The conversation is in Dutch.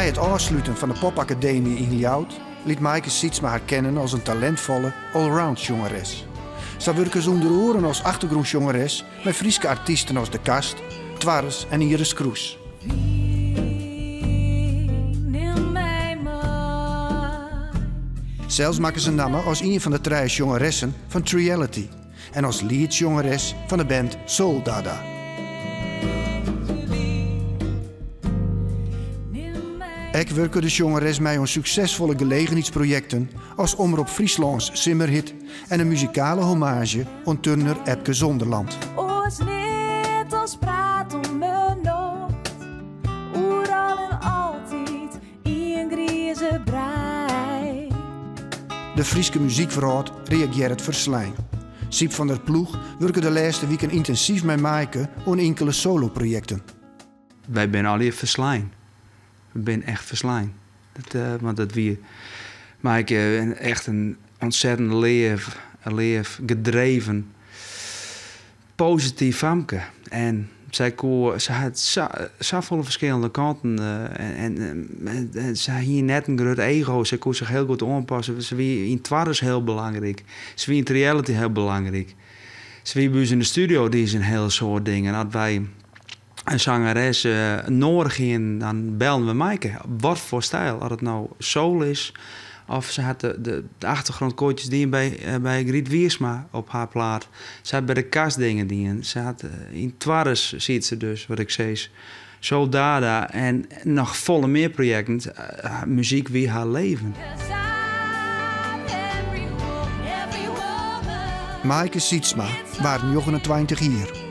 Na het afsluiten van de popacademie in Ljouwt liet Maaike Sietsma haar kennen als een talentvolle allround jongeres. Ze werkte onder oren als achtergrondjongeres met Friese artiesten als De Kast, Twarres en Iris Kroes. Zelfs maken ze namen als een van de 3 jongeressen van Triality en als leadjongeres van de band Soul Dada. Ik werken de jongeres mee aan succesvolle gelegenheidsprojecten als Omroep Frieslands Simmerhit en een muzikale hommage aan Turner Epke Zonderland. Oors net als praat om me nooit, oeral en altijd in grieze brei. De Frieske muziekverhaal reageert verslijn. Siep van der Ploeg werken de laatste weken intensief met Maaike aan enkele soloprojecten. Wij zijn alweer verslijn. Ik ben echt verslijn. Want dat wie Maaike echt een ontzettend leef, gedreven, positief famke. En ze had zoveel verschillende kanten. En ze had hier net een groot ego. Ze kon zich heel goed aanpassen. Ze wie in Twarres heel belangrijk. Ze wie in Triality heel belangrijk. Ze wie bij ons in de studio, die is een heel soort dingen. En dat wij een zangeres nodig in, dan bellen we Maaike. Wat voor stijl? Als het nou soul is, of ze had de achtergrondkoortjes die bij Griet Wiersma op haar plaat. Ze had bij De Kast dingen die ze had in Twarres ziet ze dus, wat ik zei. Soul Dada en nog volle meer projecten. Muziek wie haar leven. Maaike Sietsma waren 29 jaar.